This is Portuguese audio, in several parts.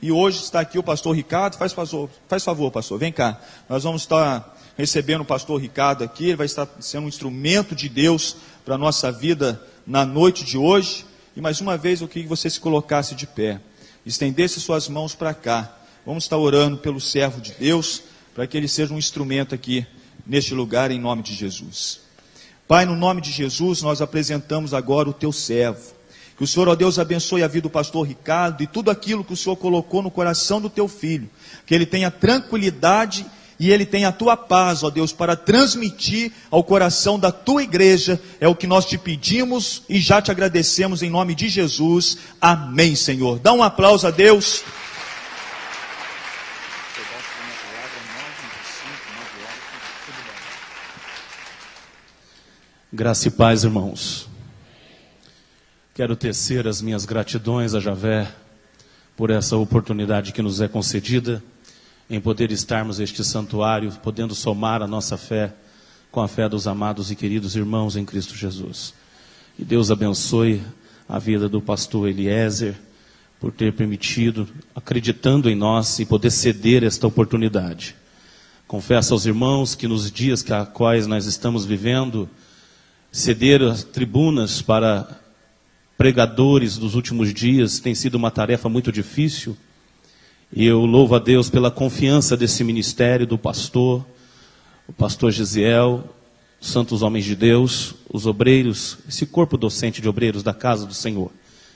E hoje está aqui o pastor Ricardo. Faz favor, pastor, vem cá. Nós vamos estar recebendo o pastor Ricardo aqui. Ele vai estar sendo um instrumento de Deus para a nossa vida na noite de hoje. E mais uma vez eu queria que você se colocasse de pé, estendesse suas mãos para cá. Vamos estar orando pelo servo de Deus, para que ele seja um instrumento aqui neste lugar, em nome de Jesus. Pai, no nome de Jesus, nós apresentamos agora o teu servo. Que o Senhor, ó Deus, abençoe a vida do pastor Ricardo e tudo aquilo que o Senhor colocou no coração do teu filho. Que ele tenha tranquilidade e ele tenha a tua paz, ó Deus, para transmitir ao coração da tua igreja. É o que nós te pedimos e já te agradecemos em nome de Jesus. Amém, Senhor. Dá um aplauso a Deus. Graça e paz, irmãos. Quero tecer as minhas gratidões a Javé por essa oportunidade que nos é concedida em poder estarmos neste santuário, podendo somar a nossa fé com a fé dos amados e queridos irmãos em Cristo Jesus. E Deus abençoe a vida do pastor Eliezer por ter permitido, acreditando em nós e poder ceder esta oportunidade. Confesso aos irmãos que nos dias a quais nós estamos vivendo, ceder as tribunas para pregadores dos últimos dias tem sido uma tarefa muito difícil. E eu louvo a Deus pela confiança desse ministério, do pastor, o pastor Gisiel, os santos homens de Deus, os obreiros, esse corpo docente de obreiros da casa do Senhor.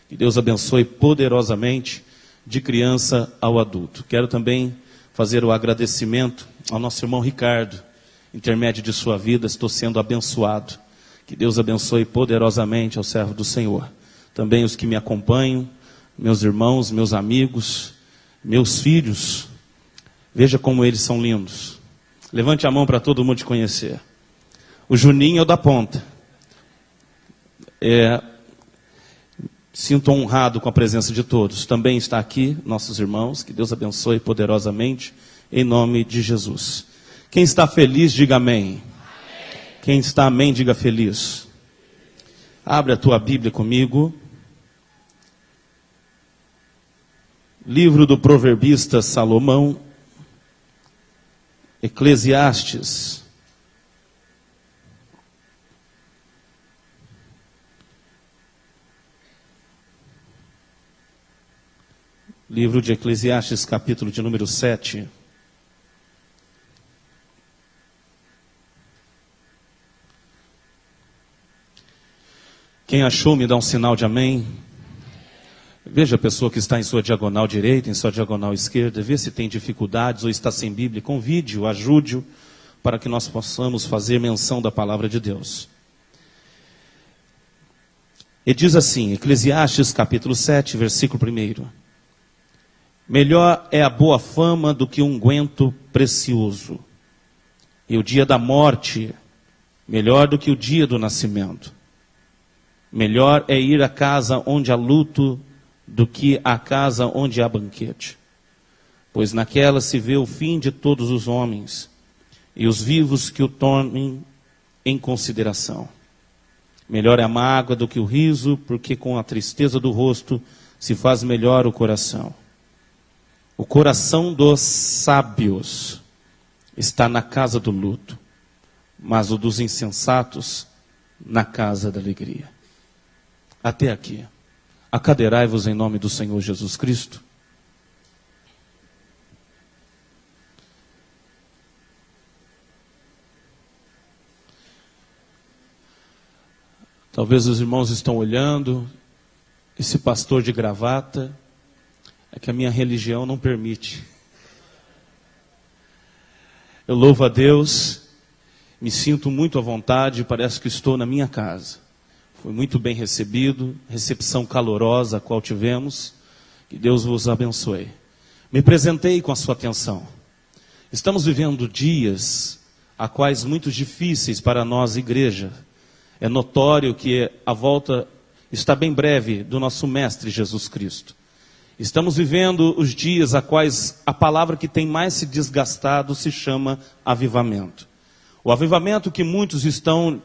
Que Deus abençoe poderosamente, de criança ao adulto. Quero também fazer o agradecimento ao nosso irmão Ricardo, intermédio de sua vida, estou sendo abençoado. Que Deus abençoe poderosamente ao servo do Senhor. Também os que me acompanham, meus irmãos, meus amigos, meus filhos. Veja como eles são lindos. Levante a mão para todo mundo te conhecer. O Juninho é o da ponta. Sinto honrado com a presença de todos. Também está aqui, nossos irmãos. Que Deus abençoe poderosamente, em nome de Jesus. Quem está feliz, diga amém. Quem está amém, diga feliz. Abre a tua Bíblia comigo. Livro do proverbista Salomão, Eclesiastes. Livro de Eclesiastes, capítulo de número 7. Quem achou, me dá um sinal de amém. Veja a pessoa que está em sua diagonal direita, em sua diagonal esquerda, vê se tem dificuldades ou está sem Bíblia, convide-o, ajude-o, para que nós possamos fazer menção da palavra de Deus. E diz assim, Eclesiastes capítulo 7, versículo 1. Melhor é a boa fama do que um unguento precioso, e o dia da morte melhor do que o dia do nascimento. Melhor é ir à casa onde há luto do que à casa onde há banquete. Pois naquela se vê o fim de todos os homens, e os vivos que o tomem em consideração. Melhor é a mágoa do que o riso, porque com a tristeza do rosto se faz melhor o coração. O coração dos sábios está na casa do luto, mas o dos insensatos na casa da alegria. Até aqui. Acaderai-vos em nome do Senhor Jesus Cristo. Talvez os irmãos estão olhando, esse pastor de gravata, é que a minha religião não permite. Eu louvo a Deus, me sinto muito à vontade, parece que estou na minha casa. Foi muito bem recebido, recepção calorosa a qual tivemos. Que Deus vos abençoe. Me apresentei com a sua atenção. Estamos vivendo dias a quais muito difíceis para nós, igreja. É notório que a volta está bem breve do nosso Mestre Jesus Cristo. Estamos vivendo os dias a quais a palavra que tem mais se desgastado se chama avivamento. O avivamento que muitos estão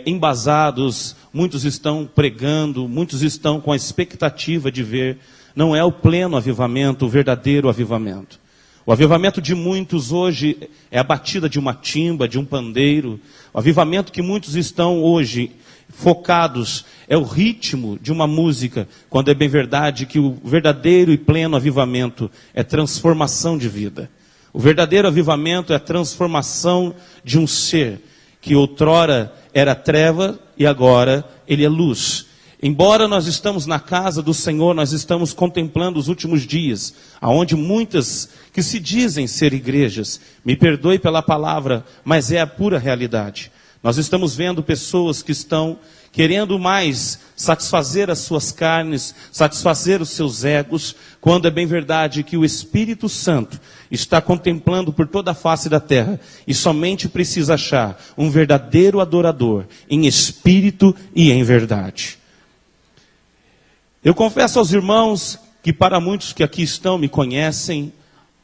embasados, muitos estão pregando, muitos estão com a expectativa de ver não é o pleno avivamento, o verdadeiro avivamento. O avivamento de muitos hoje é a batida de uma timba, de um pandeiro. O avivamento que muitos estão hoje focados é o ritmo de uma música, quando é bem verdade que o verdadeiro e pleno avivamento é transformação de vida. O verdadeiro avivamento é a transformação de um ser que outrora era treva e agora ele é luz. Embora nós estamos na casa do Senhor, nós estamos contemplando os últimos dias, aonde muitas que se dizem ser igrejas, me perdoe pela palavra, mas é a pura realidade. Nós estamos vendo pessoas que estão querendo mais satisfazer as suas carnes, satisfazer os seus egos, quando é bem verdade que o Espírito Santo está contemplando por toda a face da terra e somente precisa achar um verdadeiro adorador em espírito e em verdade. Eu confesso aos irmãos que para muitos que aqui estão me conhecem,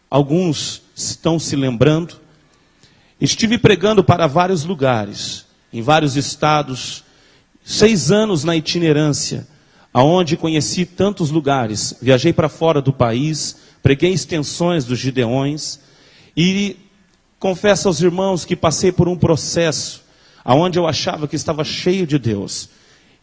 alguns estão se lembrando, estive pregando para vários lugares, em vários estados, 6 anos na itinerância, aonde conheci tantos lugares, viajei para fora do país, preguei extensões dos Gideões, e confesso aos irmãos que passei por um processo, aonde eu achava que estava cheio de Deus.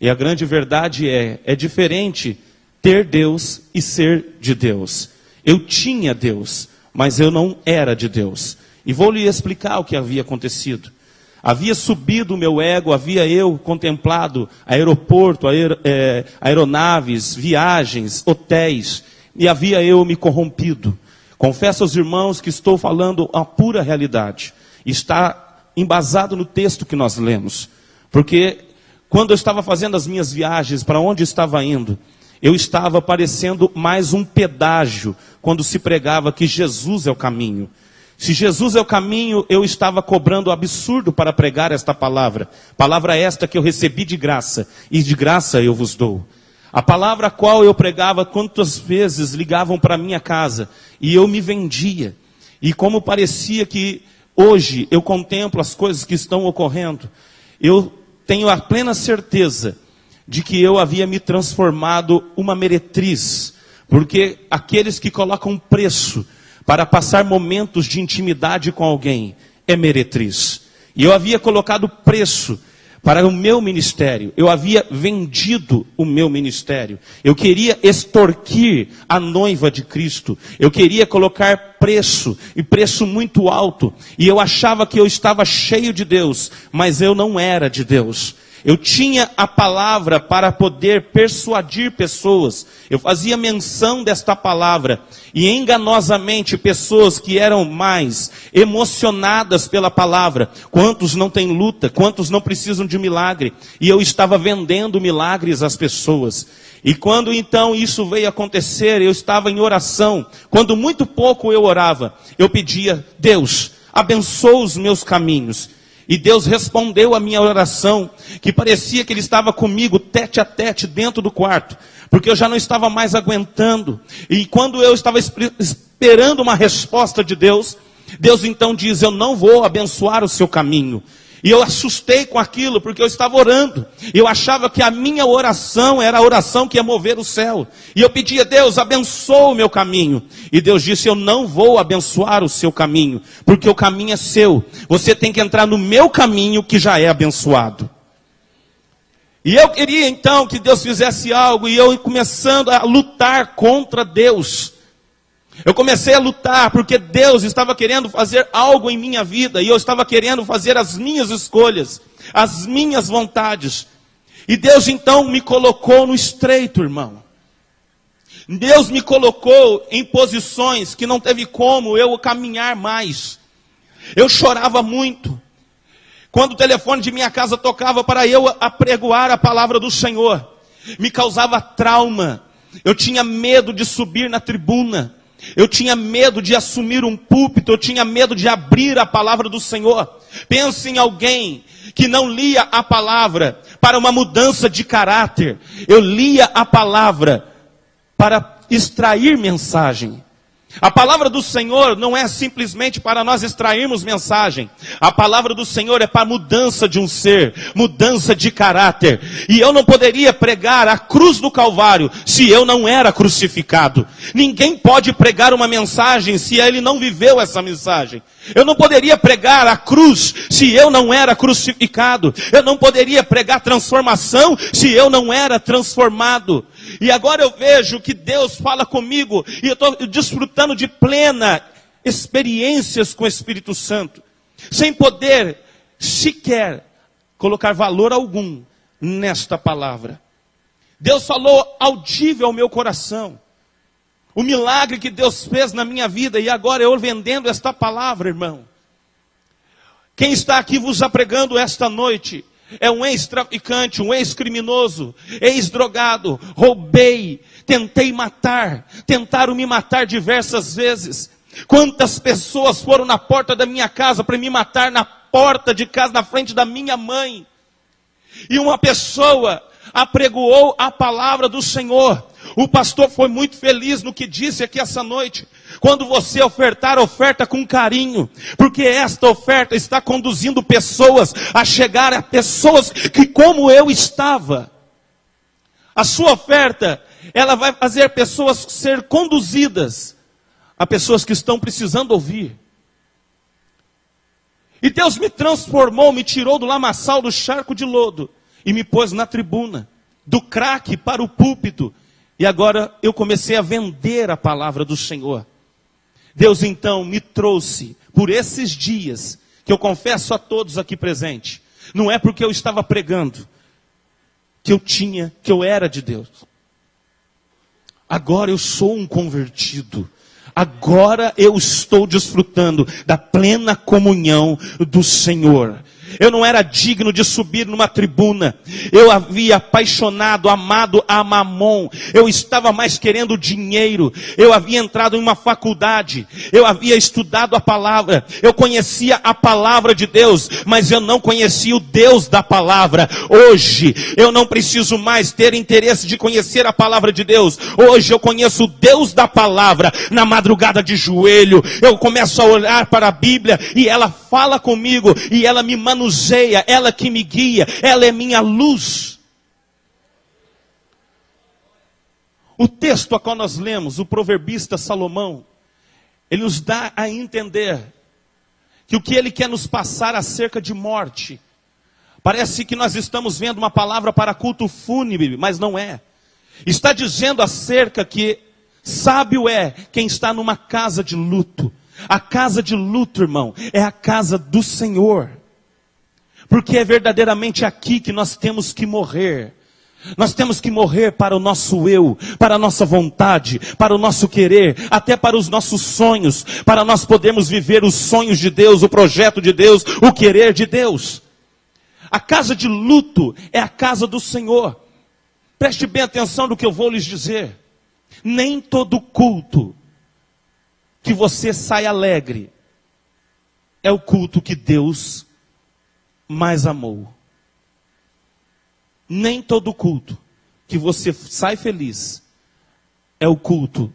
E a grande verdade é diferente ter Deus e ser de Deus. Eu tinha Deus, mas eu não era de Deus. E vou lhe explicar o que havia acontecido. Havia subido o meu ego, havia eu contemplado aeroporto, aeronaves, viagens, hotéis, e havia eu me corrompido. Confesso aos irmãos que estou falando a pura realidade. Está embasado no texto que nós lemos. Porque quando eu estava fazendo as minhas viagens, para onde estava indo, eu estava parecendo mais um pedágio, quando se pregava que Jesus é o caminho. Se Jesus é o caminho, eu estava cobrando absurdo para pregar esta palavra. Palavra esta que eu recebi de graça, e de graça eu vos dou. A palavra a qual eu pregava, quantas vezes ligavam para minha casa, e eu me vendia. E como parecia que hoje eu contemplo as coisas que estão ocorrendo, eu tenho a plena certeza de que eu havia me transformado uma meretriz, porque aqueles que colocam preço para passar momentos de intimidade com alguém é meretriz. E eu havia colocado preço para o meu ministério, eu havia vendido o meu ministério, eu queria extorquir a noiva de Cristo, eu queria colocar preço, e preço muito alto, e eu achava que eu estava cheio de Deus, mas eu não era de Deus. Eu tinha a palavra para poder persuadir pessoas. Eu fazia menção desta palavra. E enganosamente pessoas que eram mais emocionadas pela palavra. Quantos não têm luta? Quantos não precisam de milagre? E eu estava vendendo milagres às pessoas. E quando então isso veio acontecer, eu estava em oração. Quando muito pouco eu orava, eu pedia: Deus, abençoa os meus caminhos. E Deus respondeu a minha oração, que parecia que Ele estava comigo, tete a tete, dentro do quarto. Porque eu já não estava mais aguentando. E quando eu estava esperando uma resposta de Deus, Deus então diz: eu não vou abençoar o seu caminho. E eu assustei com aquilo, porque eu estava orando. E eu achava que a minha oração era a oração que ia mover o céu. E eu pedia: Deus, abençoa o meu caminho. E Deus disse: eu não vou abençoar o seu caminho, porque o caminho é seu. Você tem que entrar no meu caminho, que já é abençoado. E eu queria então que Deus fizesse algo, e eu começando a lutar contra Deus. Eu comecei a lutar porque Deus estava querendo fazer algo em minha vida. E eu estava querendo fazer as minhas escolhas, as minhas vontades. E Deus então me colocou no estreito, irmão. Deus me colocou em posições que não teve como eu caminhar mais. Eu chorava muito. Quando o telefone de minha casa tocava para eu apregoar a palavra do Senhor, me causava trauma. Eu tinha medo de subir na tribuna. Eu tinha medo de assumir um púlpito, eu tinha medo de abrir a palavra do Senhor. Pense em alguém que não lia a palavra para uma mudança de caráter. Eu lia a palavra para extrair mensagem. A palavra do Senhor não é simplesmente para nós extrairmos mensagem. A palavra do Senhor é para mudança de um ser, mudança de caráter. E eu não poderia pregar a cruz do Calvário se eu não era crucificado. Ninguém pode pregar uma mensagem se ele não viveu essa mensagem. Eu não poderia pregar a cruz se eu não era crucificado. Eu não poderia pregar transformação se eu não era transformado. E agora eu vejo que Deus fala comigo e eu estou desfrutando de plena experiências com o Espírito Santo, sem poder sequer colocar valor algum nesta palavra. Deus falou audível ao meu coração. O milagre que Deus fez na minha vida, e agora eu vendendo esta palavra, irmão. Quem está aqui vos apregando esta noite é um ex-traficante, um ex-criminoso, ex-drogado. Roubei, tentei matar, tentaram me matar diversas vezes. Quantas pessoas foram na porta da minha casa para me matar, na porta de casa, na frente da minha mãe. E uma pessoa apregoou a palavra do Senhor. O pastor foi muito feliz no que disse aqui essa noite. Quando você ofertar, oferta com carinho, porque esta oferta está conduzindo pessoas a chegar a pessoas que como eu estava. A sua oferta, ela vai fazer pessoas ser conduzidas a pessoas que estão precisando ouvir. E Deus me transformou, me tirou do lamaçal, do charco de lodo, e me pôs na tribuna, do craque para o púlpito. E agora eu comecei a vender a palavra do Senhor. Deus então me trouxe por esses dias, que eu confesso a todos aqui presentes, não é porque eu estava pregando, que eu era de Deus. Agora eu sou um convertido. Agora eu estou desfrutando da plena comunhão do Senhor. Eu não era digno de subir numa tribuna. Eu havia apaixonado, amado a Mamon. Eu estava mais querendo dinheiro. Eu havia entrado em uma faculdade. Eu havia estudado a palavra. Eu conhecia a palavra de Deus, mas eu não conhecia o Deus da palavra. Hoje, eu não preciso mais ter interesse de conhecer a palavra de Deus. Hoje eu conheço o Deus da palavra. Na madrugada de joelho, eu começo a olhar para a Bíblia e ela fala comigo e ela me manuseia, ela que me guia, ela é minha luz. O texto a qual nós lemos, o proverbista Salomão, ele nos dá a entender que o que ele quer nos passar acerca de morte, parece que nós estamos vendo uma palavra para culto fúnebre, mas não é. Está dizendo acerca que sábio é quem está numa casa de luto. A casa de luto, irmão, é a casa do Senhor. Porque é verdadeiramente aqui que nós temos que morrer. Nós temos que morrer para o nosso eu, para a nossa vontade, para o nosso querer, até para os nossos sonhos, para nós podermos viver os sonhos de Deus, o projeto de Deus, o querer de Deus. A casa de luto é a casa do Senhor. Preste bem atenção no que eu vou lhes dizer. Nem todo culto que você sai alegre é o culto que Deus mais amou. Nem todo culto que você sai feliz é o culto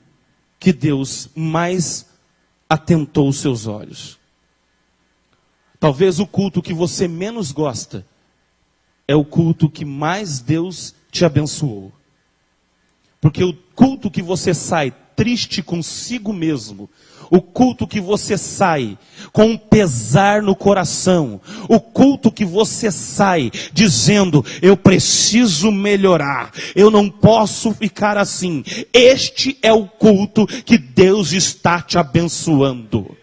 que Deus mais atentou os seus olhos. Talvez o culto que você menos gosta é o culto que mais Deus te abençoou. Porque o culto que você sai triste consigo mesmo, o culto que você sai com um pesar no coração, o culto que você sai dizendo, eu preciso melhorar, eu não posso ficar assim, este é o culto que Deus está te abençoando.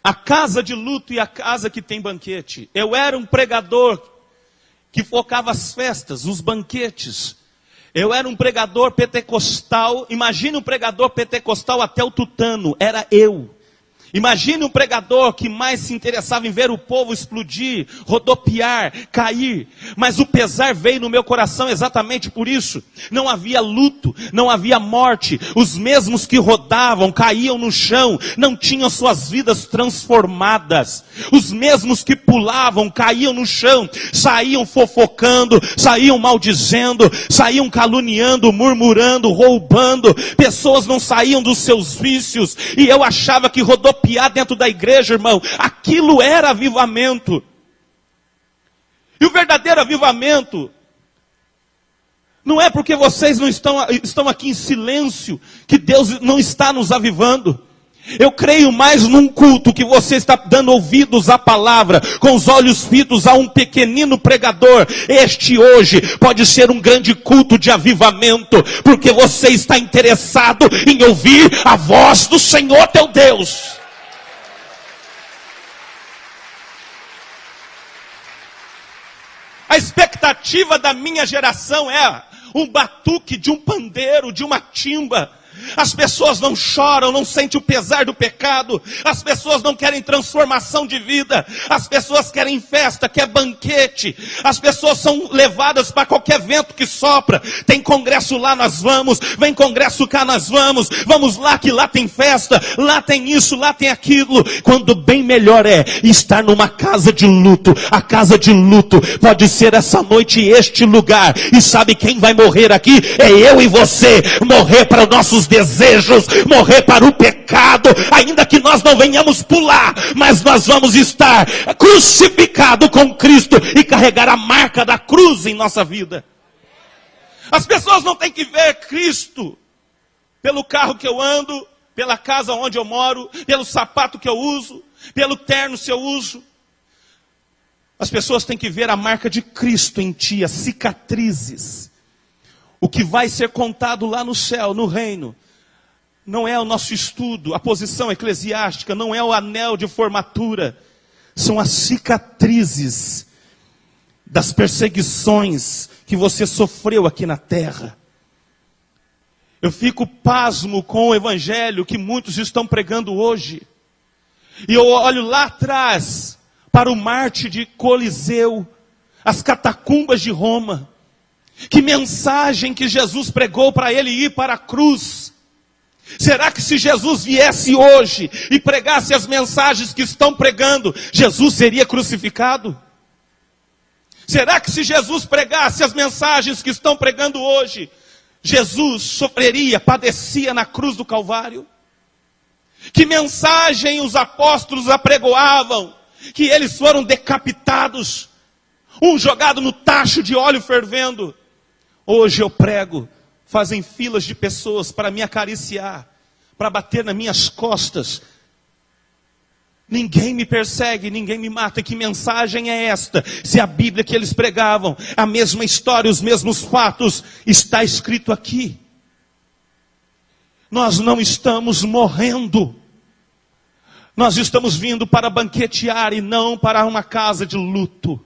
A casa de luto e a casa que tem banquete. Eu era um pregador que focava as festas, os banquetes. Eu era um pregador pentecostal. Imagine um pregador pentecostal até o tutano. Era eu. Imagine um pregador que mais se interessava em ver o povo explodir, rodopiar, cair. Mas o pesar veio no meu coração exatamente por isso. Não havia luto, não havia morte. Os mesmos que rodavam, caíam no chão, não tinham suas vidas transformadas. Os mesmos que pulavam, caíam no chão, saíam fofocando, saíam maldizendo, saíam caluniando, murmurando, roubando. Pessoas não saíam dos seus vícios. E eu achava que rodopiar dentro da igreja, irmão, aquilo era avivamento. E o verdadeiro avivamento não é porque vocês não estão aqui em silêncio que Deus não está nos avivando. Eu creio mais num culto que você está dando ouvidos à palavra, com os olhos fitos a um pequenino pregador. Este hoje pode ser um grande culto de avivamento, porque você está interessado em ouvir a voz do Senhor teu Deus. A expectativa da minha geração é um batuque de um pandeiro, de uma timba. As pessoas não choram, não sentem o pesar do pecado. As pessoas não querem transformação de vida. As pessoas querem festa, quer banquete. As pessoas são levadas para qualquer vento que sopra. Tem congresso lá, nós vamos. Vem congresso cá, nós vamos. Vamos lá, que lá tem festa. Lá tem isso, lá tem aquilo. Quando bem melhor é estar numa casa de luto. A casa de luto pode ser essa noite este lugar. E sabe quem vai morrer aqui? É eu e você. Morrer para os nossos desejos, morrer para o pecado, ainda que nós não venhamos pular, mas nós vamos estar crucificados com Cristo e carregar a marca da cruz em nossa vida. As pessoas não têm que ver Cristo pelo carro que eu ando, pela casa onde eu moro, pelo sapato que eu uso, pelo terno se eu uso. As pessoas têm que ver a marca de Cristo em ti, as cicatrizes. O que vai ser contado lá no céu, no reino, não é o nosso estudo, a posição eclesiástica, não é o anel de formatura. São as cicatrizes das perseguições que você sofreu aqui na terra. Eu fico pasmo com o evangelho que muitos estão pregando hoje. E eu olho lá atrás para o Marte de Coliseu, as catacumbas de Roma. Que mensagem que Jesus pregou para ele ir para a cruz. Será que se Jesus viesse hoje e pregasse as mensagens que estão pregando, Jesus seria crucificado? Será que se Jesus pregasse as mensagens que estão pregando hoje, Jesus sofreria, padecia na cruz do Calvário? Que mensagem os apóstolos apregoavam? Que eles foram decapitados, um jogado no tacho de óleo fervendo. Hoje eu prego, fazem filas de pessoas para me acariciar, para bater nas minhas costas. Ninguém me persegue, ninguém me mata. Que mensagem é esta? Se a Bíblia que eles pregavam, a mesma história, os mesmos fatos, está escrito aqui. Nós não estamos morrendo. Nós estamos vindo para banquetear e não para uma casa de luto.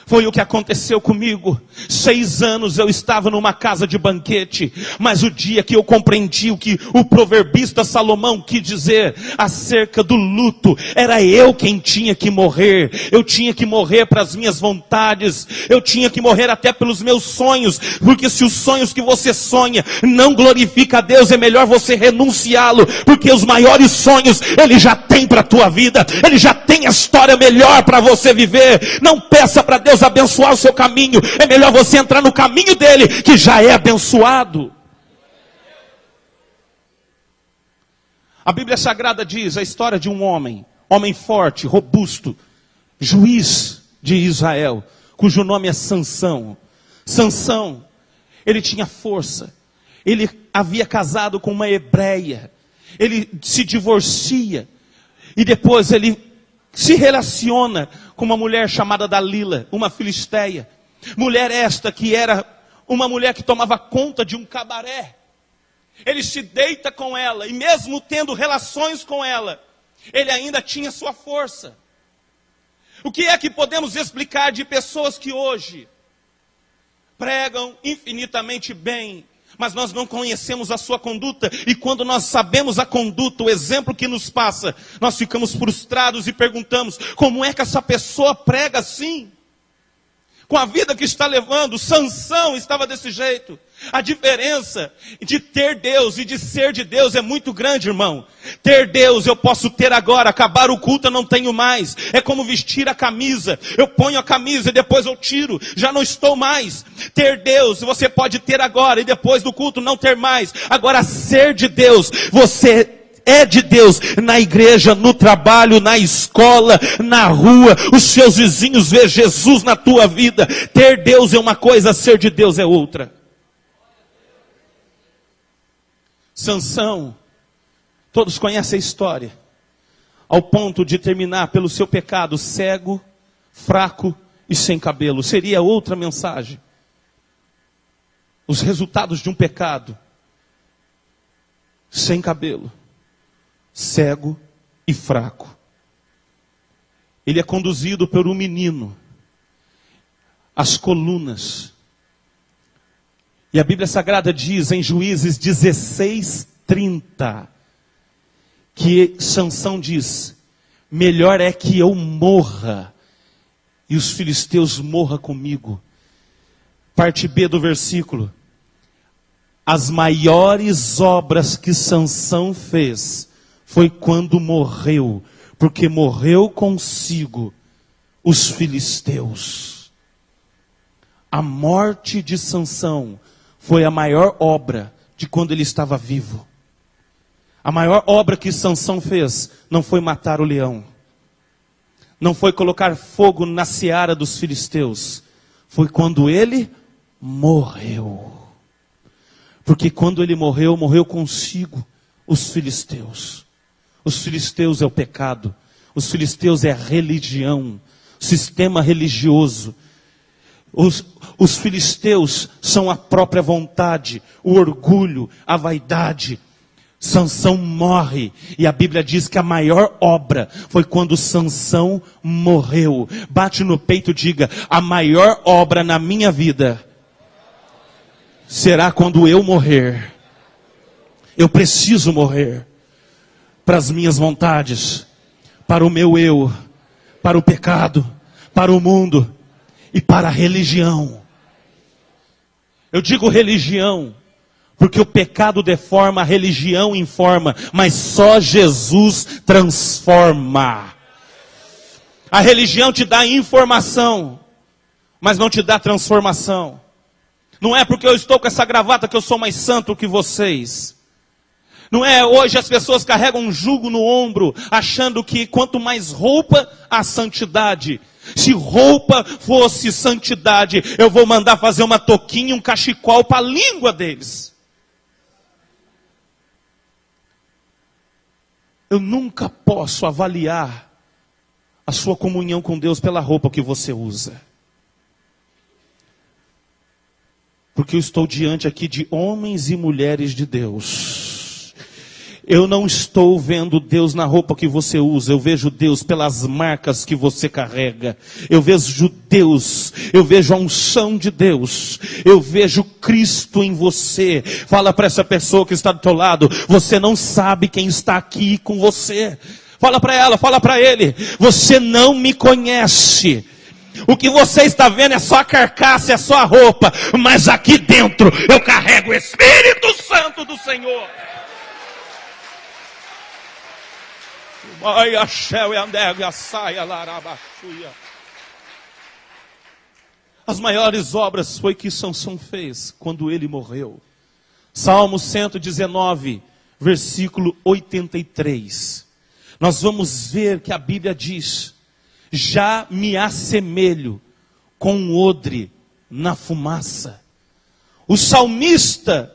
Foi o que aconteceu comigo. 6 anos eu estava numa casa de banquete. Mas o dia que eu compreendi o que o proverbista Salomão quis dizer acerca do luto, era eu quem tinha que morrer. Eu tinha que morrer para as minhas vontades. Eu tinha que morrer até pelos meus sonhos. Porque se os sonhos que você sonha não glorifica a Deus, é melhor você renunciá-lo. Porque os maiores sonhos Ele já tem para a tua vida. Ele já tem a história melhor para você viver. Não peça para Deus abençoar o seu caminho. É melhor você entrar no caminho dele, que já é abençoado. A Bíblia Sagrada diz a história de um homem forte, robusto, juiz de Israel, cujo nome é Sansão. Sansão, ele tinha força. Ele havia casado com uma hebreia. Ele se divorcia. E depois ele se relaciona com uma mulher chamada Dalila, uma filisteia. Mulher esta que era uma mulher que tomava conta de um cabaré. Ele se deita com ela, e mesmo tendo relações com ela, ele ainda tinha sua força. O que é que podemos explicar de pessoas que hoje pregam infinitamente bem, mas nós não conhecemos a sua conduta. E quando nós sabemos a conduta, o exemplo que nos passa, nós ficamos frustrados e perguntamos: como é que essa pessoa prega assim? Com a vida que está levando, Sansão estava desse jeito. A diferença de ter Deus e de ser de Deus é muito grande, irmão. Ter Deus eu posso ter agora, acabar o culto eu não tenho mais. É como vestir a camisa. Eu ponho a camisa e depois eu tiro, já não estou mais. Ter Deus você pode ter agora e depois do culto não ter mais. Agora, ser de Deus, você é de Deus na igreja, no trabalho, na escola, na rua. Os seus vizinhos vê Jesus na tua vida. Ter Deus é uma coisa, ser de Deus é outra. Sansão, todos conhecem a história, ao ponto de terminar pelo seu pecado cego, fraco e sem cabelo. Seria outra mensagem. Os resultados de um pecado: sem cabelo, cego e fraco. Ele é conduzido por um menino às colunas. E a Bíblia Sagrada diz em Juízes 16:30 que Sansão diz: melhor é que eu morra e os filisteus morram comigo. Parte B do versículo: as maiores obras que Sansão fez foi quando morreu, porque morreu consigo os filisteus. A morte de Sansão foi a maior obra de quando ele estava vivo. A maior obra que Sansão fez não foi matar o leão, não foi colocar fogo na seara dos filisteus, foi quando ele morreu. Porque quando ele morreu, morreu consigo os filisteus. Os filisteus é o pecado, os filisteus é a religião, sistema religioso. Os filisteus são a própria vontade, o orgulho, a vaidade. Sansão morre, e a Bíblia diz que a maior obra foi quando Sansão morreu. Bate no peito e diga: a maior obra na minha vida será quando eu morrer. Eu preciso morrer para as minhas vontades, para o meu eu, para o pecado, para o mundo e para a religião. Eu digo religião porque o pecado deforma, a religião informa, mas só Jesus transforma. A religião te dá informação, mas não te dá transformação. Não é porque eu estou com essa gravata que eu sou mais santo que vocês. Não é, hoje as pessoas carregam um jugo no ombro, achando que quanto mais roupa, a santidade. Se roupa fosse santidade, eu vou mandar fazer uma touquinha, um cachecol para a língua deles. Eu nunca posso avaliar a sua comunhão com Deus pela roupa que você usa. Porque eu estou diante aqui de homens e mulheres de Deus. Eu não estou vendo Deus na roupa que você usa, eu vejo Deus pelas marcas que você carrega. Eu vejo Deus, eu vejo a unção de Deus, eu vejo Cristo em você. Fala para essa pessoa que está do teu lado: você não sabe quem está aqui com você. Fala para ela, fala para ele: você não me conhece. O que você está vendo é só a carcaça, é só a roupa, mas aqui dentro eu carrego o Espírito Santo do Senhor. As maiores obras foi que Sansão fez quando ele morreu. Salmo 119, versículo 83. Nós vamos ver que a Bíblia diz: já me assemelho com um odre na fumaça. O salmista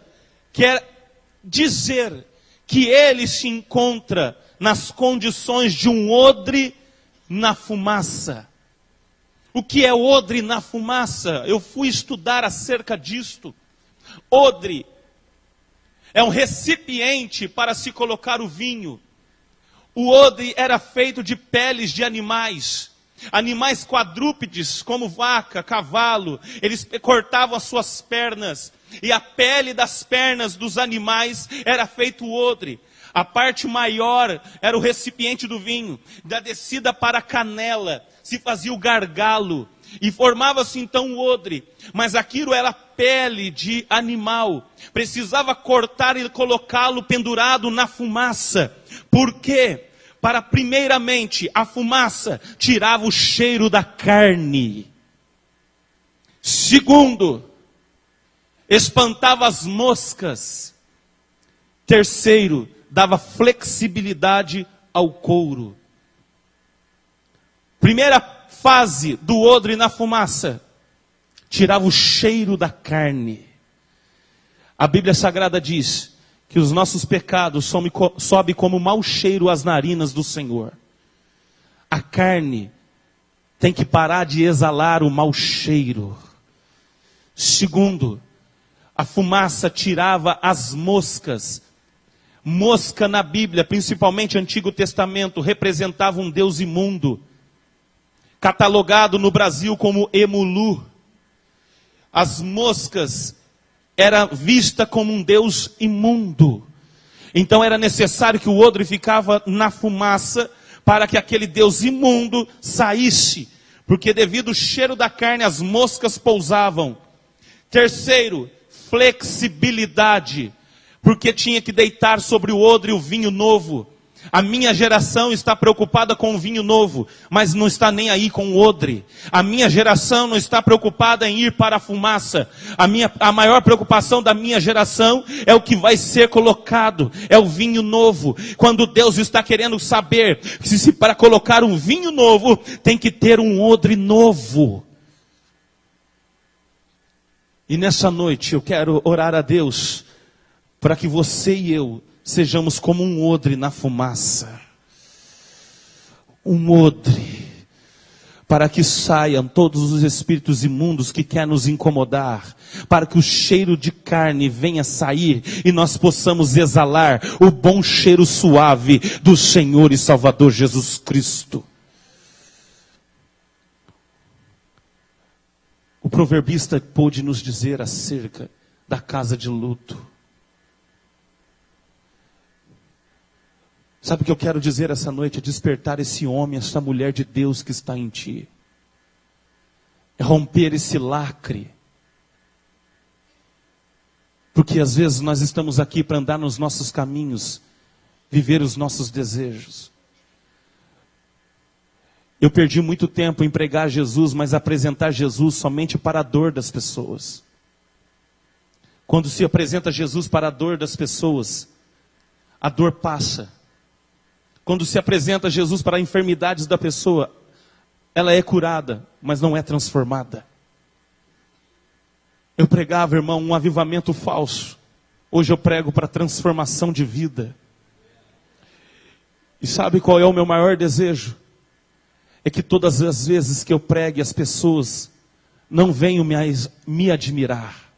quer dizer que ele se encontra nas condições de um odre na fumaça. O que é odre na fumaça? Eu fui estudar acerca disto. Odre é um recipiente para se colocar o vinho. O odre era feito de peles de animais. Animais quadrúpedes, como vaca, cavalo. Eles cortavam as suas pernas e a pele das pernas dos animais era feito o odre. A parte maior era o recipiente do vinho. Da descida para a canela se fazia o gargalo, e formava-se então o odre. Mas aquilo era pele de animal. Precisava cortar e colocá-lo pendurado na fumaça. Por quê? Para, primeiramente, a fumaça tirava o cheiro da carne. Segundo, espantava as moscas. Terceiro, dava flexibilidade ao couro. Primeira fase do odre na fumaça, tirava o cheiro da carne. A Bíblia Sagrada diz que os nossos pecados sobem como mau cheiro às narinas do Senhor. A carne tem que parar de exalar o mau cheiro. Segundo, a fumaça tirava as moscas. Mosca na Bíblia, principalmente Antigo Testamento, representava um Deus imundo, catalogado no Brasil como Emulu. As moscas era vista como um Deus imundo. Então era necessário que o odre ficava na fumaça para que aquele Deus imundo saísse, porque devido ao cheiro da carne as moscas pousavam. Terceiro, flexibilidade, porque tinha que deitar sobre o odre o vinho novo. A minha geração está preocupada com o vinho novo, mas não está nem aí com o odre. A minha geração não está preocupada em ir para a fumaça. A maior preocupação da minha geração é o que vai ser colocado, é o vinho novo. Quando Deus está querendo saber se para colocar um vinho novo, tem que ter um odre novo. E nessa noite eu quero orar a Deus para que você e eu sejamos como um odre na fumaça. Um odre. Para que saiam todos os espíritos imundos que querem nos incomodar. Para que o cheiro de carne venha sair e nós possamos exalar o bom cheiro suave do Senhor e Salvador Jesus Cristo. O proverbista pôde nos dizer acerca da casa de luto. Sabe o que eu quero dizer essa noite? É despertar esse homem, essa mulher de Deus que está em ti. É romper esse lacre. Porque às vezes nós estamos aqui para andar nos nossos caminhos, viver os nossos desejos. Eu perdi muito tempo em pregar Jesus, mas apresentar Jesus somente para a dor das pessoas. Quando se apresenta Jesus para a dor das pessoas, a dor passa. Quando se apresenta Jesus para enfermidades da pessoa, ela é curada, mas não é transformada. Eu pregava, irmão, um avivamento falso. Hoje eu prego para transformação de vida. E sabe qual é o meu maior desejo? É que todas as vezes que eu pregue, as pessoas não venham me admirar.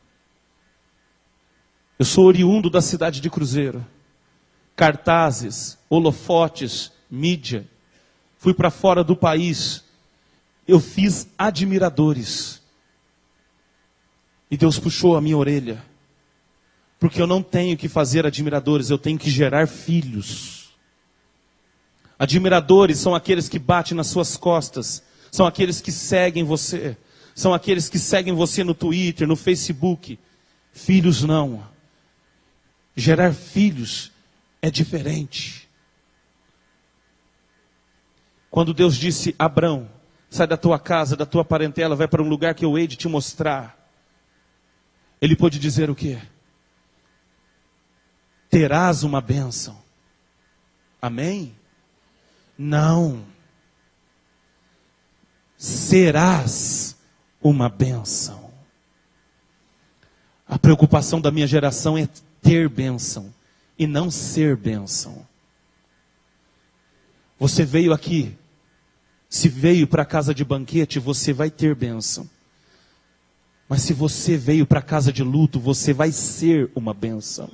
Eu sou oriundo da cidade de Cruzeiro. Cartazes, holofotes, mídia. Fui para fora do país. Eu fiz admiradores. E Deus puxou a minha orelha. Porque eu não tenho que fazer admiradores, eu tenho que gerar filhos. Admiradores são aqueles que batem nas suas costas. São aqueles que seguem você. São aqueles que seguem você no Twitter, no Facebook. Filhos não. Gerar filhos é diferente. Quando Deus disse, Abrão, sai da tua casa, da tua parentela, vai para um lugar que eu hei de te mostrar. Ele pôde dizer o quê? Terás uma bênção. Amém? Não. Serás uma bênção. A preocupação da minha geração é ter bênção e não ser bênção. Você veio aqui, se veio para a casa de banquete, você vai ter bênção. Mas se você veio para a casa de luto, você vai ser uma bênção.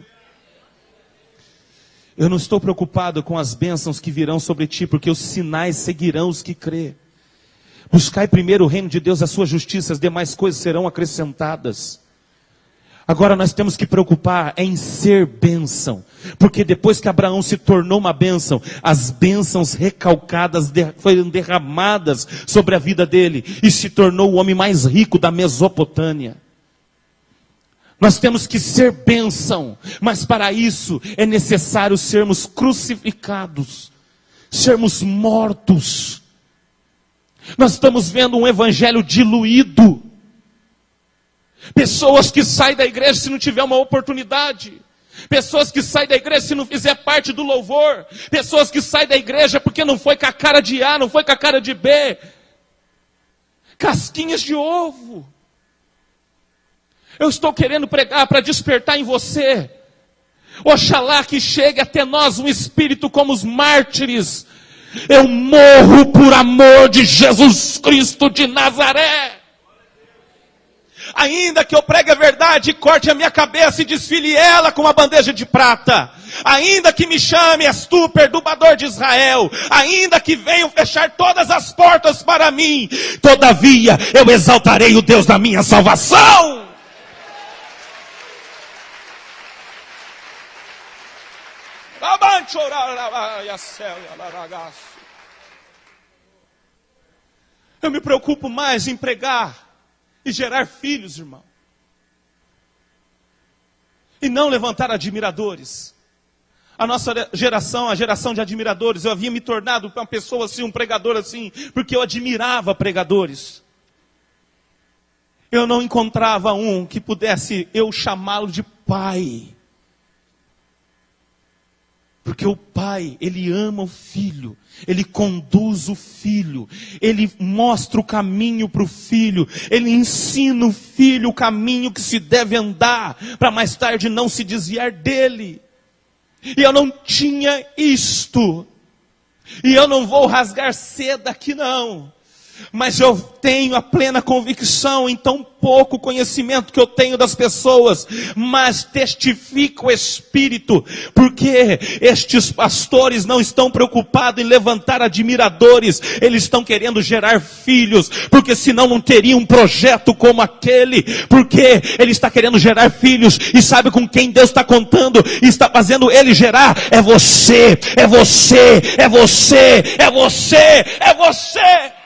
Eu não estou preocupado com as bênçãos que virão sobre ti, porque os sinais seguirão os que crê. Buscai primeiro o reino de Deus, a sua justiça, as demais coisas serão acrescentadas. Agora nós temos que preocupar em ser bênção. Porque depois que Abraão se tornou uma bênção, as bênçãos recalcadas foram derramadas sobre a vida dele. E se tornou o homem mais rico da Mesopotâmia. Nós temos que ser bênção. Mas para isso é necessário sermos crucificados. Sermos mortos. Nós estamos vendo um evangelho diluído. Pessoas que saem da igreja se não tiver uma oportunidade. Pessoas que saem da igreja se não fizer parte do louvor. Pessoas que saem da igreja porque não foi com a cara de A, não foi com a cara de B. Casquinhas de ovo. Eu estou querendo pregar para despertar em você. Oxalá que chegue até nós um espírito como os mártires. Eu morro por amor de Jesus Cristo de Nazaré. Ainda que eu pregue a verdade, corte a minha cabeça e desfile ela com uma bandeja de prata. Ainda que me chame, és tu, perturbador de Israel. Ainda que venham fechar todas as portas para mim. Todavia, eu exaltarei o Deus da minha salvação. Eu me preocupo mais em pregar e gerar filhos, irmão. E não levantar admiradores. A nossa geração, a geração de admiradores, eu havia me tornado uma pessoa assim, um pregador assim, porque eu admirava pregadores. Eu não encontrava um que pudesse eu chamá-lo de pai. Porque o pai, ele ama o filho, ele conduz o filho, ele mostra o caminho para o filho, ele ensina o filho o caminho que se deve andar, para mais tarde não se desviar dele. E eu não tinha isto, e eu não vou rasgar seda aqui não. Mas eu tenho a plena convicção, em tão pouco conhecimento que eu tenho das pessoas, mas testifico o Espírito, porque estes pastores não estão preocupados em levantar admiradores, eles estão querendo gerar filhos, porque senão não teria um projeto como aquele, porque ele está querendo gerar filhos, e sabe com quem Deus está contando, e está fazendo ele gerar? É você, é você, é você, é você, é você.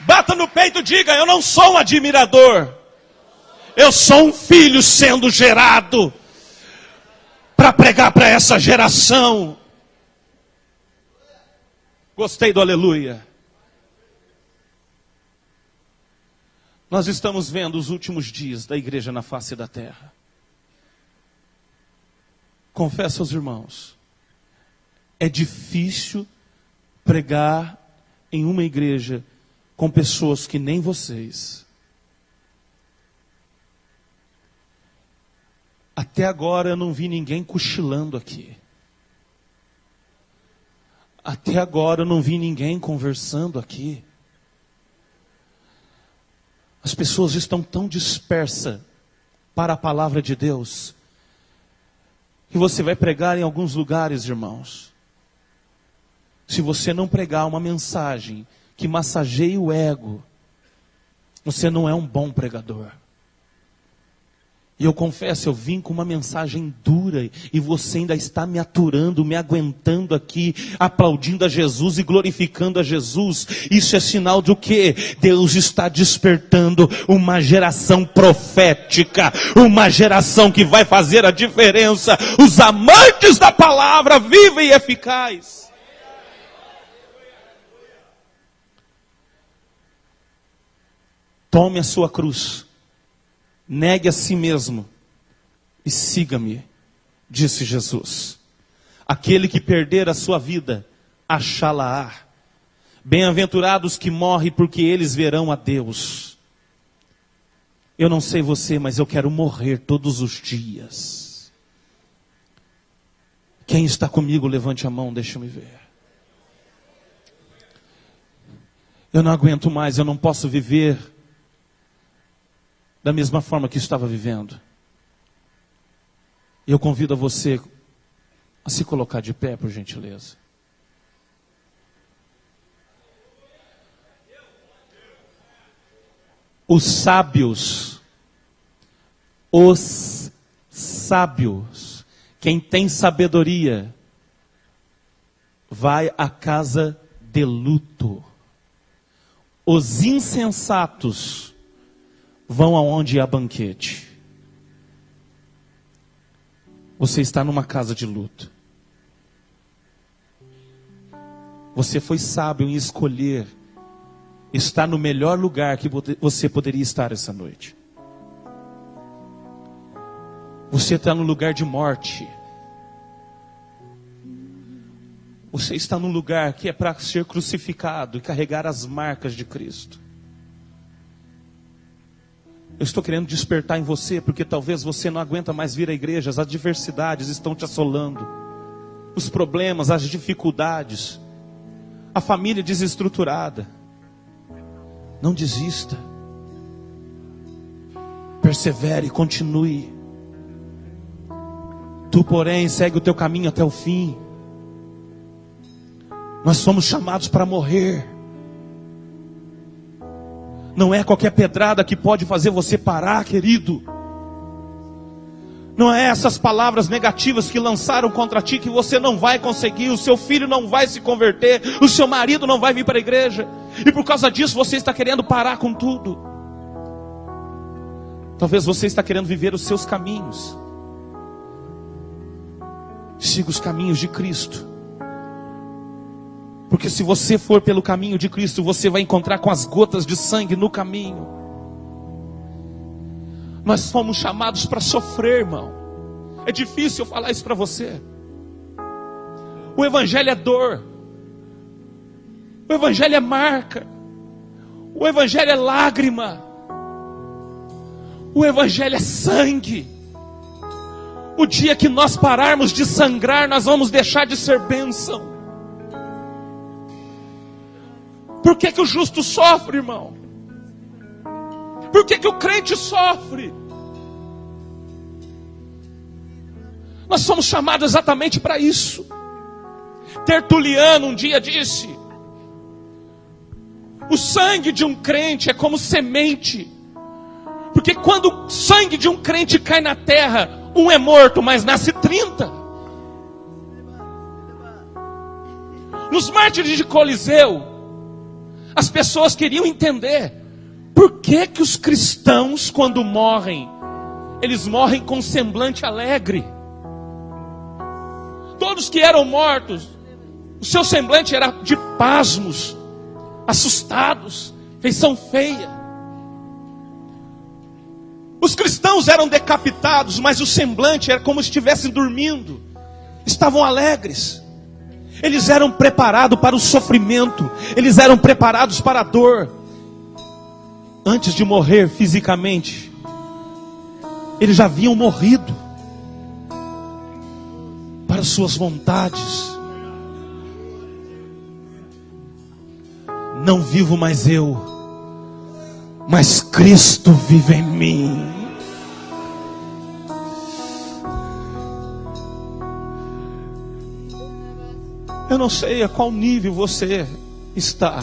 Bata no peito e diga, eu não sou um admirador. Eu sou um filho sendo gerado para pregar para essa geração. Gostei do aleluia. Nós estamos vendo os últimos dias da igreja na face da terra. Confesso aos irmãos, é difícil pregar em uma igreja com pessoas que nem vocês. Até agora eu não vi ninguém cochilando aqui. Até agora eu não vi ninguém conversando aqui. As pessoas estão tão dispersas para a palavra de Deus, que você vai pregar em alguns lugares, irmãos. Se você não pregar uma mensagem que massageie o ego, você não é um bom pregador. E eu confesso, eu vim com uma mensagem dura, e você ainda está me aturando, me aguentando aqui, aplaudindo a Jesus e glorificando a Jesus. Isso é sinal do quê? Deus está despertando uma geração profética, uma geração que vai fazer a diferença, os amantes da palavra viva e eficaz. Tome a sua cruz, negue a si mesmo e siga-me, disse Jesus. Aquele que perder a sua vida, achá-la-á. Bem-aventurados que morrem, porque eles verão a Deus. Eu não sei você, mas eu quero morrer todos os dias. Quem está comigo, levante a mão, deixa eu me ver. Eu não aguento mais, eu não posso viver da mesma forma que estava vivendo. Eu convido a você a se colocar de pé, por gentileza. Os sábios, quem tem sabedoria, vai à casa de luto. Os insensatos vão aonde há banquete. Você está numa casa de luto. Você foi sábio em escolher estar no melhor lugar que você poderia estar essa noite. Você está no lugar de morte. Você está num lugar que é para ser crucificado e carregar as marcas de Cristo. Eu estou querendo despertar em você, porque talvez você não aguenta mais vir à igreja. As adversidades estão te assolando. Os problemas, as dificuldades. A família desestruturada. Não desista. Persevere, continue. Tu, porém, segue o teu caminho até o fim. Nós somos chamados para morrer. Não é qualquer pedrada que pode fazer você parar, querido. Não é essas palavras negativas que lançaram contra ti que você não vai conseguir, o seu filho não vai se converter, o seu marido não vai vir para a igreja. E por causa disso você está querendo parar com tudo. Talvez você está querendo viver os seus caminhos. Siga os caminhos de Cristo. Porque se você for pelo caminho de Cristo, você vai encontrar com as gotas de sangue no caminho. Nós fomos chamados para sofrer, irmão. É difícil eu falar isso para você. O evangelho é dor. O evangelho é marca. O evangelho é lágrima. O evangelho é sangue. O dia que nós pararmos de sangrar, nós vamos deixar de ser bênção. Por que que o justo sofre, irmão? Por que que o crente sofre? Nós somos chamados exatamente para isso. Tertuliano um dia disse: o sangue de um crente é como semente. Porque quando o sangue de um crente cai na terra, um é morto, mas nasce 30. Nos mártires de Coliseu, as pessoas queriam entender por que que os cristãos, quando morrem, eles morrem com semblante alegre. Todos que eram mortos, o seu semblante era de pasmos, assustados, feição feia. Os cristãos eram decapitados, mas o semblante era como se estivessem dormindo. Estavam alegres. Eles eram preparados para o sofrimento. Eles eram preparados para a dor. Antes de morrer fisicamente, eles já haviam morrido para suas vontades. Não vivo mais eu, mas Cristo vive em mim. Eu não sei a qual nível você está,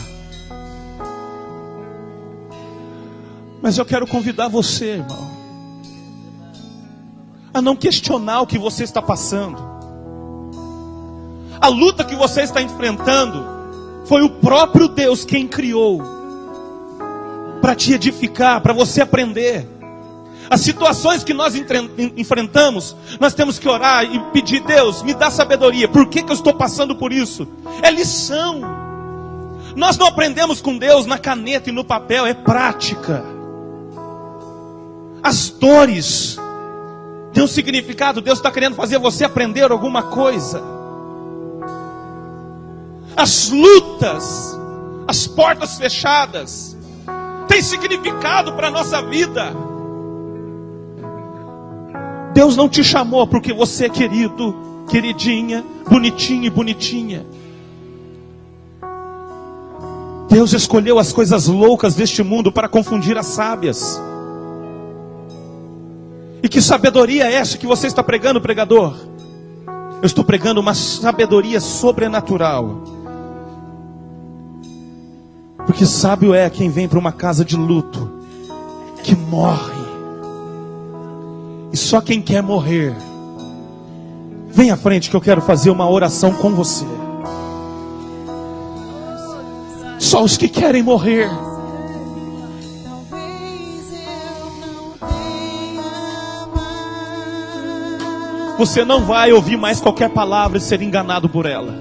mas eu quero convidar você, irmão, a não questionar o que você está passando. A luta que você está enfrentando foi o próprio Deus quem criou para te edificar, para você aprender. As situações que nós enfrentamos, nós temos que orar e pedir: Deus, me dá sabedoria. Por que que eu estou passando por isso? É lição. Nós não aprendemos com Deus na caneta e no papel, é prática. As dores têm um significado. Deus está querendo fazer você aprender alguma coisa. As lutas, as portas fechadas, têm significado para a nossa vida. Deus não te chamou porque você é querido, queridinha, bonitinho e bonitinha. Deus escolheu as coisas loucas deste mundo para confundir as sábias. E que sabedoria é essa que você está pregando, pregador? Eu estou pregando uma sabedoria sobrenatural. Porque sábio é quem vem para uma casa de luto que morre. E só quem quer morrer, vem à frente que eu quero fazer uma oração com você. Só os que querem morrer. Você não vai ouvir mais qualquer palavra e ser enganado por ela.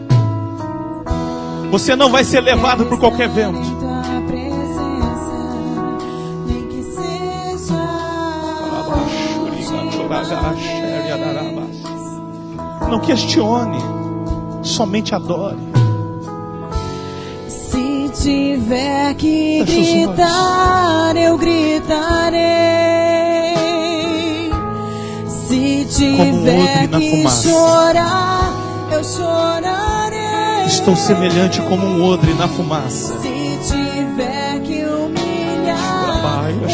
Você não vai ser levado por qualquer vento. Não questione, somente adore. Se tiver que gritar, eu gritarei. Se tiver que chorar, eu chorarei. Estou semelhante como um odre na fumaça. Se tiver que humilhar o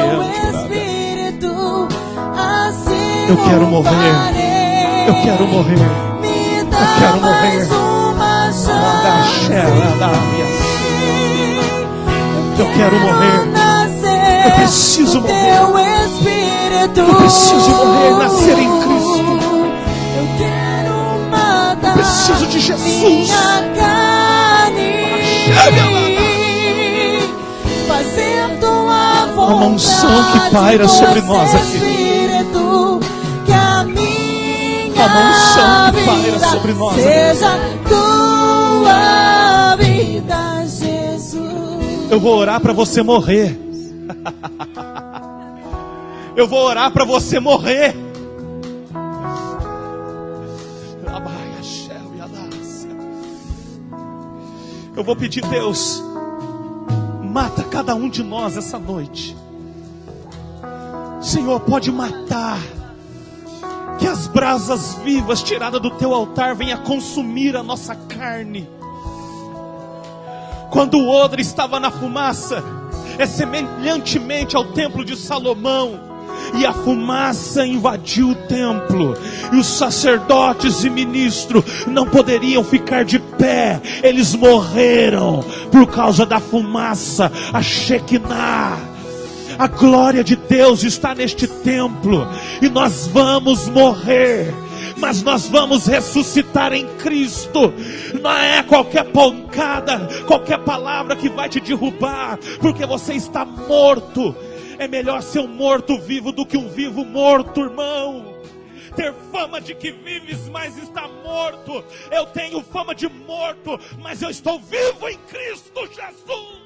meu espírito, assim eu quero morrer. Eu quero morrer. Me dá eu quero mais morrer. uma chance. Eu quero morrer. Eu preciso morrer. Eu preciso morrer, nascer em Cristo. Eu quero matar. Eu preciso de Jesus. Minha carne, fazendo a vontade. Uma unção que paira sobre nós aqui. Uma unção que paira sobre nós aqui. Seja tua vida, Jesus. Eu vou orar para você morrer. Eu vou orar para você morrer. Eu vou pedir, Deus, mata cada um de nós essa noite. Senhor, pode matar. Que as brasas vivas tiradas do teu altar venham consumir a nossa carne. Quando o odre estava na fumaça, é semelhantemente ao templo de Salomão. E a fumaça invadiu o templo. E os sacerdotes e ministros não poderiam ficar de pé. Eles morreram por causa da fumaça, a Shekinah. A glória de Deus está neste templo. E nós vamos morrer, mas nós vamos ressuscitar em Cristo. Não é qualquer pancada, qualquer palavra que vai te derrubar, porque você está morto. É melhor ser um morto vivo do que um vivo morto, irmão. Ter fama de que vives, mas está morto. Eu tenho fama de morto, mas eu estou vivo em Cristo Jesus.